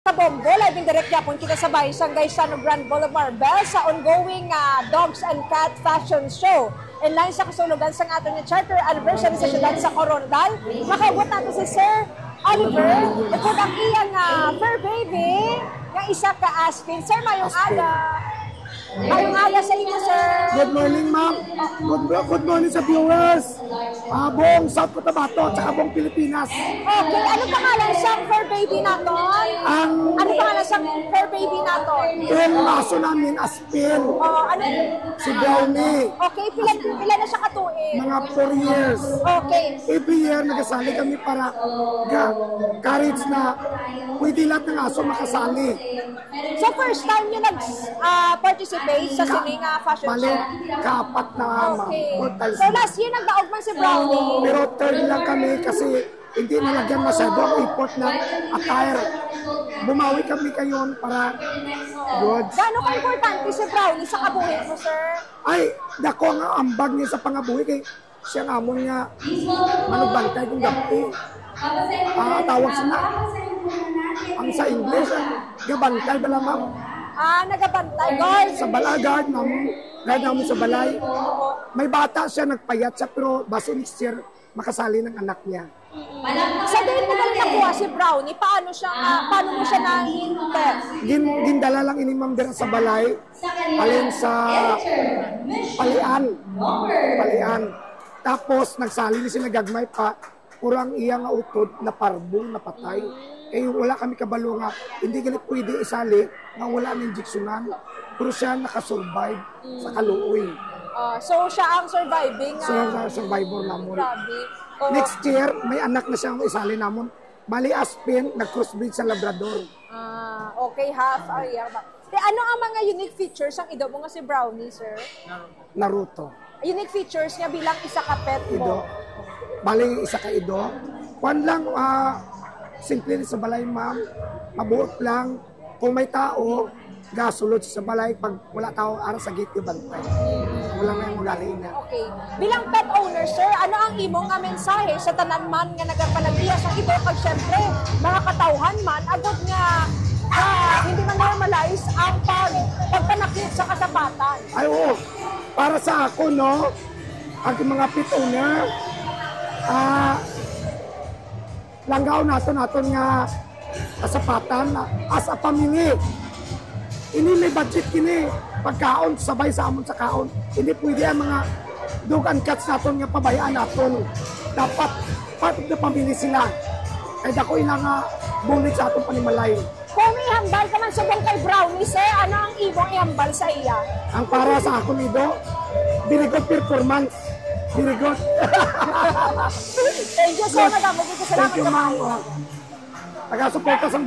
Kabombo, live direct yapon kita sa bahay Sangay Sano Grand Boulevard Bell sa ongoing Dogs and Cat Fashion Show. In line sa kasulugan sa aton nga charter anniversary sa siyudad sa Coronadal, makaabot natin si Sir Oliver, ito ang iyang fur baby, nga isa ka Aspin. Sir, mayong aga. Mayong aga sa inyo, sir. Good morning, ma'am. Good morning sa viewers. Buong South Cotabato at buong Pilipinas. Okay, ano pangalan siyang fur baby naton? Ano pangalan siyang fur baby naton? Yung maso namin, Aspin. Ano? Si Brownie. Okay, pila na siya katuig? Mga 4 years. Okay. Every year, nagasali kami para courage na pwede lahat ng aso makasali. So, first time nyo nag-participate sa sining fashion Bali, show? kaapat na Okay. portal. So, last year nagdaog man si Brownie. Pero third lang kami kasi hindi nalagyan masyado ang import ng attire. Bumawi kami kayon para good. Gano'n ka-importante si Brownie sa kabuhi mo, sir? Ay, dako nga ambag niya sa pangabuhi kay siya nga mo nga bantay kung gapi. Tawag siya na. Ang sa English, gabantay ba lamang? Nagabantay, guard. Sa balagard namin sa balay. May bata siya, nagpayat siya, pero base next year, makasali ng anak niya. Sa date mo galing nakuha si Brownie, paano mo siya nahintep? Gindala lang ini ma'am dira sa balay, alin sa palian. Tapos nagsali ni sila gagmay pa, kurang iya nga utod na parbong napatay. Eh wala kami kabalo nga, hindi ganit pwede isali nga wala ng injeksyonan. Pero siya nakasurvive sa kaluoy. So siya ang surviving Survivor namon. Grabe. Next year, may anak na siyang isali namon. Bali Aspin, nag-crossbreed sa Labrador. Okay, half. Ano ang mga unique features ang ido mo nga si Brownie, sir? Naruto. Unique features niya bilang isa ka pet mo. Ido. Bali, isa ka ido. Kwan lang, simple sa balay, ma'am. Mabuot lang. Kung may tao, gasulod sa balay. Pag wala tao, ara sa gate yung bantay. Wala na yung ugali na. Okay. Bilang pet owner, sir, ano ang imong nga mensahe sa tanan man nga nagapalagiyas sa ido? Pag syempre, mga katawhan man, agad nga hindi man normalize ang pagpanakit sa kasapatan. Ay, oo. Para sa ako, no, ang mga pet owner, langgaw naton nga kasapatan as a family. Ini may budget kini pagkaon sabay sa amon sa kaon. Hindi pwede ang mga dog and cats naton nga pabayaan naton. Dapat part of the family sila. Kaya dako ilang bulit sa atong panimalay. Kung ihambal ka man subong kay Brownie, sir, ano ang imong ihambal sa iya? Ang para sa ako nido, very good performance. Very good. Thank you so much. Salamat. Thank you, ma'am. Taga-suporta sa